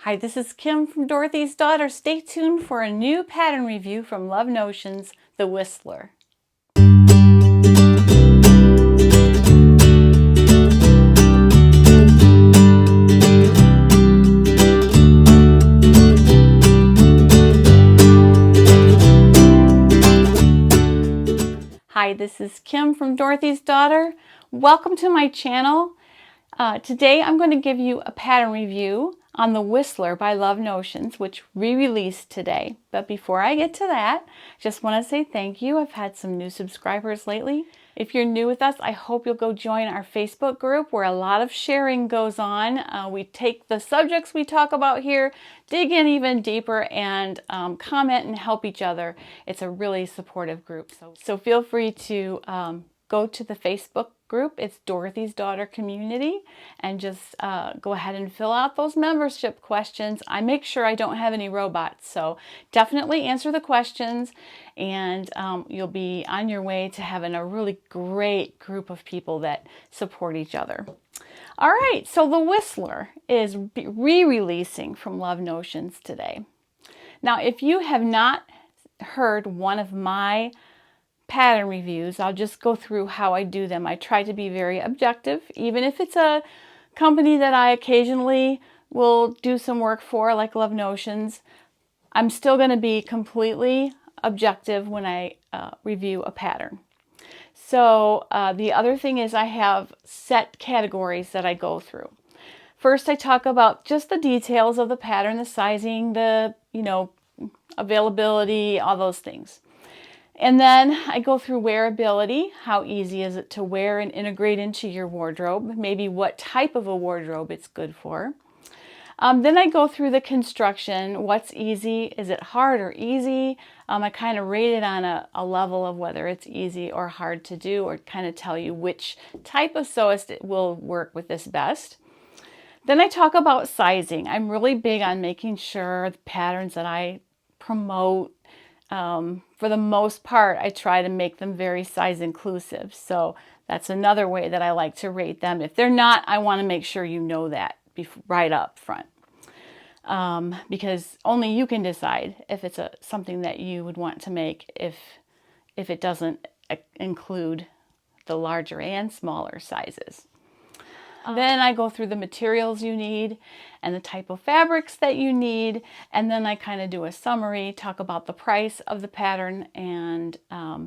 Hi, this is Kim from Dorothy's Daughter. Stay tuned for a new pattern review from Love Notions, The Whistler. Hi, this is Kim from Dorothy's Daughter. Welcome to my channel. Today I'm going to give you a pattern review on The Whistler by Love Notions, which re-released today. But before I get to that, just want to say thank you. I've had some new subscribers lately. If you're new with us, I hope you'll go join our Facebook group where a lot of sharing goes on. We take the subjects we talk about here, dig in even deeper, and comment and help each other. It's a really supportive group. So feel free to go to the Facebook group. It's Dorothy's Daughter Community, and just go ahead and fill out those membership questions. I make sure I don't have any robots, so definitely answer the questions, and you'll be on your way to having a really great group of people that support each other. All right, so The Whistler is re-releasing from Love Notions today. Now, if you have not heard one of my pattern reviews, I'll just go through how I do them. I try to be very objective, even if it's a company that I occasionally will do some work for, like Love Notions. I'm still going to be completely objective when I review a pattern. So the other thing is I have set categories that I go through. First, I talk about just the details of the pattern, the sizing, the availability, all those things. And then I go through wearability. How easy is it to wear and integrate into your wardrobe? Maybe what type of a wardrobe it's good for. Then I go through the construction. What's easy? Is it hard or easy? I kind of rate it on a level of whether it's easy or hard to do, or kind of tell you which type of sewist will work with this best. Then I talk about sizing. I'm really big on making sure the patterns that I promote, for the most part, I try to make them very size inclusive. So that's another way that I like to rate them. If they're not, I want to make sure you know that right up front. Because only you can decide if it's something that you would want to make if it doesn't include the larger and smaller sizes. Then I go through the materials you need and the type of fabrics that you need, and then I kind of do a summary, talk about the price of the pattern, and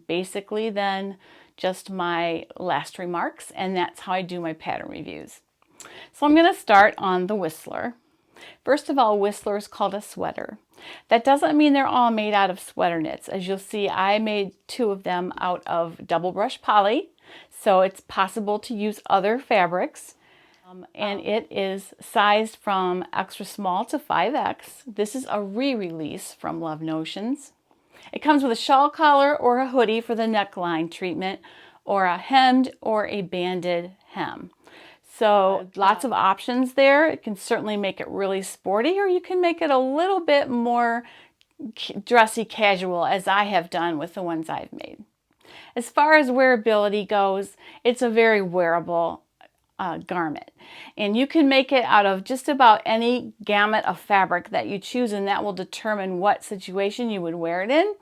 basically then just my last remarks, and that's how I do my pattern reviews. So I'm going to start on the Whistler. First of all, Whistler is called a sweater. That doesn't mean they're all made out of sweater knits. As you'll see, I made 2 of them out of double brush poly, so it's possible to use other fabrics. And it is sized from extra small to 5X. This is a re-release from Love Notions. It comes with a shawl collar or a hoodie for the neckline treatment, or a hemmed or a banded hem. So lots of options there. It can certainly make it really sporty, or you can make it a little bit more dressy casual, as I have done with the ones I've made. As far as wearability goes, it's a very wearable garment, and you can make it out of just about any gamut of fabric that you choose, and that will determine what situation you would wear it in.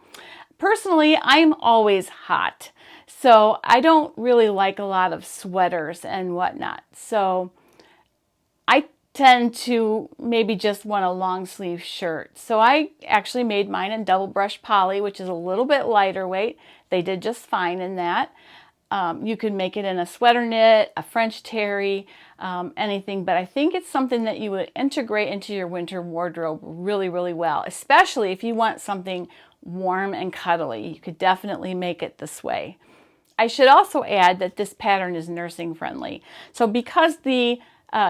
Personally, I'm always hot, so I don't really like a lot of sweaters and whatnot, so I tend to maybe just want a long sleeve shirt. So I actually made mine in double brush poly, which is a little bit lighter weight. They did just fine in that. You could make it in a sweater knit, a French terry, anything, but I think it's something that you would integrate into your winter wardrobe really, really well, especially if you want something warm and cuddly. You could definitely make it this way. I should also add that this pattern is nursing friendly. So because the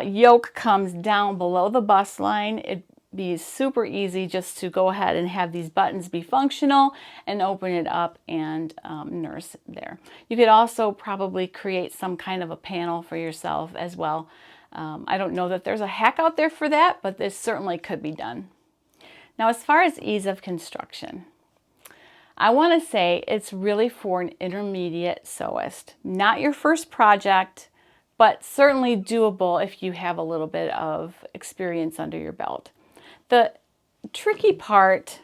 yoke comes down below the bust line, it'd be super easy just to go ahead and have these buttons be functional and open it up and nurse there. You could also probably create some kind of a panel for yourself as well. I don't know that there's a hack out there for that, but this certainly could be done. Now, as far as ease of construction, I want to say it's really for an intermediate sewist. Not your first project, but certainly doable if you have a little bit of experience under your belt. The tricky part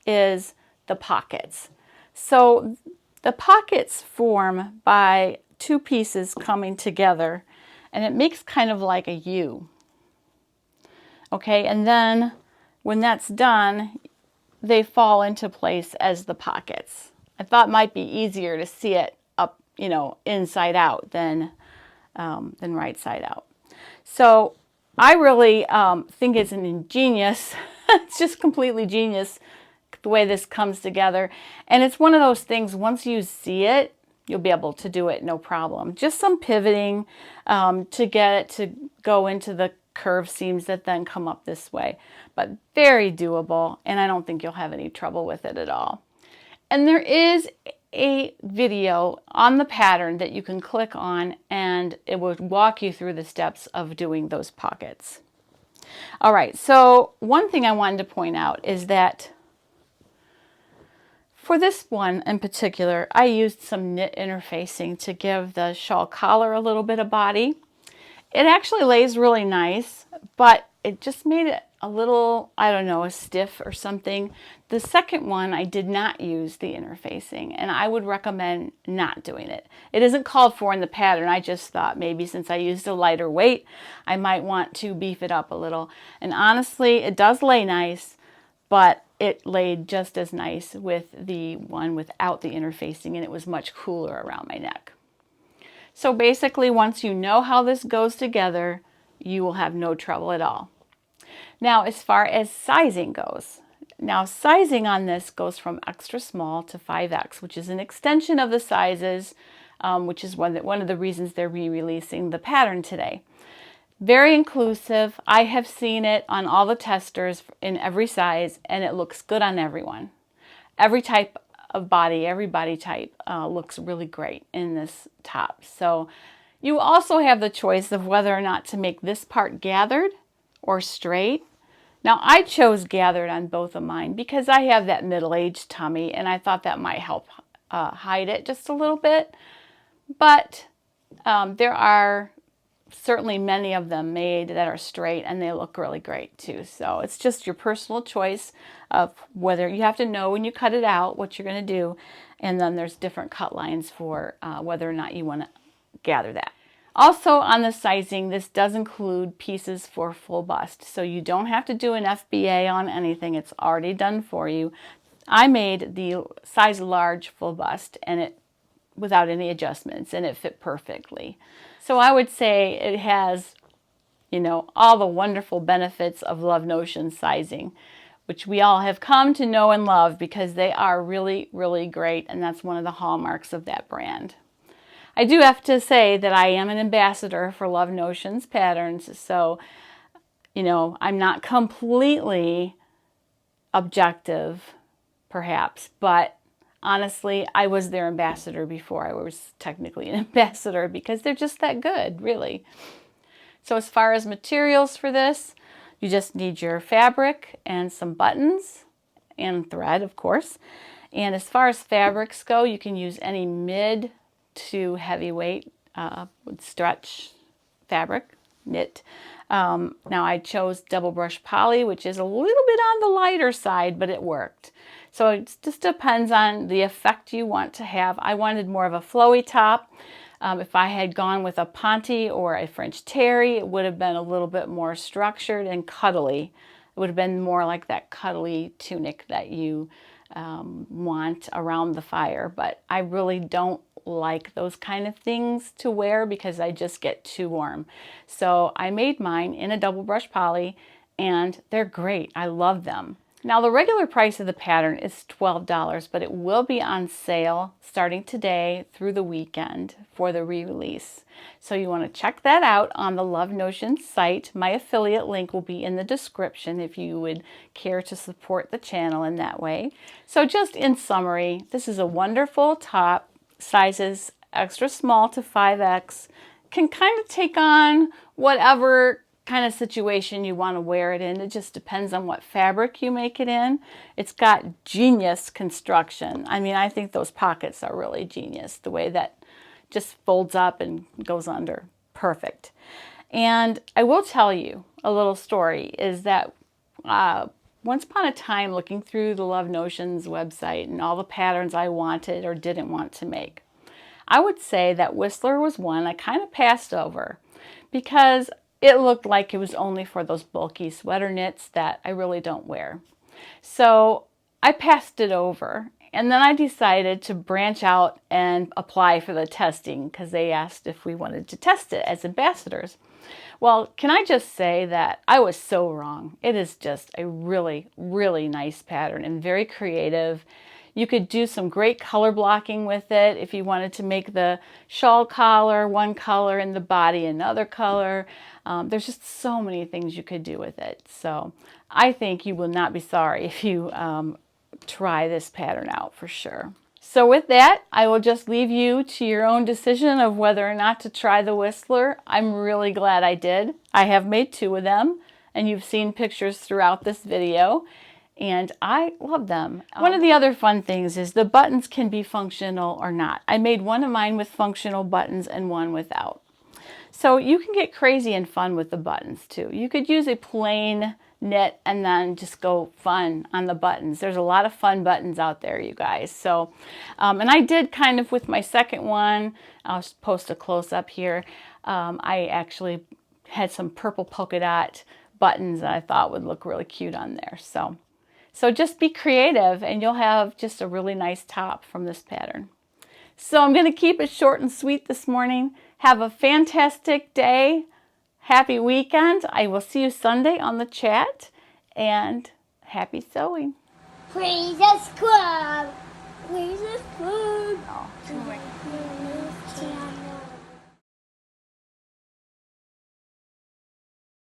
is the pockets. So the pockets form by two pieces coming together, and it makes kind of like a U. Okay, and then when that's done, they fall into place as the pockets. I thought it might be easier to see it up, inside out than right side out. So I really think it's an ingenious, it's just completely genius the way this comes together. And it's one of those things, once you see it, you'll be able to do it no problem. Just some pivoting to get it to go into the curved seams that then come up this way. But very doable, and I don't think you'll have any trouble with it at all. And there is a video on the pattern that you can click on, and it will walk you through the steps of doing those pockets. All right, so one thing I wanted to point out is that for this one in particular, I used some knit interfacing to give the shawl collar a little bit of body. It actually lays really nice, but it just made it a little, I don't know, stiff or something. The second one, I did not use the interfacing, and I would recommend not doing it. It isn't called for in the pattern. I just thought maybe since I used a lighter weight, I might want to beef it up a little. And honestly, it does lay nice, but it laid just as nice with the one without the interfacing, and it was much cooler around my neck. So basically, once you know how this goes together, you will have no trouble at all. Now, as far as sizing goes, sizing on this goes from extra small to 5X, which is an extension of the sizes, which is one of the reasons they're re-releasing the pattern today. Very inclusive. I have seen it on all the testers in every size, and it looks good on everyone. Every type of body, every body type looks really great in this top. So you also have the choice of whether or not to make this part gathered or straight. Now I chose gathered on both of mine because I have that middle-aged tummy, and I thought that might help hide it just a little bit. But there are certainly many of them made that are straight, and they look really great too. So it's just your personal choice of whether you have to know when you cut it out what you're going to do, and then there's different cut lines for whether or not you want to gather that. Also on the sizing, this does include pieces for full bust, so you don't have to do an FBA on anything. It's already done for you. I made the size large full bust, and it without any adjustments, and it fit perfectly. So I would say it has, all the wonderful benefits of Love Notion sizing, which we all have come to know and love because they are really, really great, and that's one of the hallmarks of that brand. I do have to say that I am an ambassador for Love Notion's patterns, so, I'm not completely objective, perhaps, but honestly, I was their ambassador before I was technically an ambassador because they're just that good, really. So as far as materials for this, you just need your fabric and some buttons and thread, of course. And as far as fabrics go, you can use any mid to heavyweight stretch fabric, knit. Now I chose double brush poly, which is a little bit on the lighter side, but it worked. So it just depends on the effect you want to have. I wanted more of a flowy top. If I had gone with a Ponte or a French terry, it would have been a little bit more structured and cuddly. It would have been more like that cuddly tunic that you want around the fire. But I really don't like those kind of things to wear because I just get too warm. So I made mine in a double brush poly, and they're great. I love them. Now the regular price of the pattern is $12, but it will be on sale starting today through the weekend for the re-release. So you want to check that out on the Love Notion site. My affiliate link will be in the description if you would care to support the channel in that way. So just in summary, this is a wonderful top, sizes extra small to 5X, can kind of take on whatever kind of situation you want to wear it in. It just depends on what fabric you make it in. It's got genius construction. I mean, I think those pockets are really genius, the way that just folds up and goes under. Perfect. And I will tell you a little story is that once upon a time looking through the Love Notions website and all the patterns I wanted or didn't want to make, I would say that Whistler was one I kind of passed over because it looked like it was only for those bulky sweater knits that I really don't wear. So I passed it over, and then I decided to branch out and apply for the testing because they asked if we wanted to test it as ambassadors. Well, can I just say that I was so wrong. It is just a really, really nice pattern and very creative. You could do some great color blocking with it if you wanted to make the shawl collar one color and the body another color. There's just so many things you could do with it. So I think you will not be sorry if you try this pattern out for sure. So with that, I will just leave you to your own decision of whether or not to try the Whistler. I'm really glad I did. I have made 2 of them, and you've seen pictures throughout this video, and I love them. One of the other fun things is the buttons can be functional or not. I made one of mine with functional buttons and one without. So you can get crazy and fun with the buttons too. You could use a plain knit and then just go fun on the buttons. There's a lot of fun buttons out there, you guys. So, and I did kind of with my second one, I'll post a close-up here. I actually had some purple polka dot buttons that I thought would look really cute on there. So just be creative and you'll have just a really nice top from this pattern. So I'm going to keep it short and sweet this morning. Have a fantastic day. Happy weekend. I will see you Sunday on the chat, and happy sewing. Please subscribe. Please subscribe. Oh,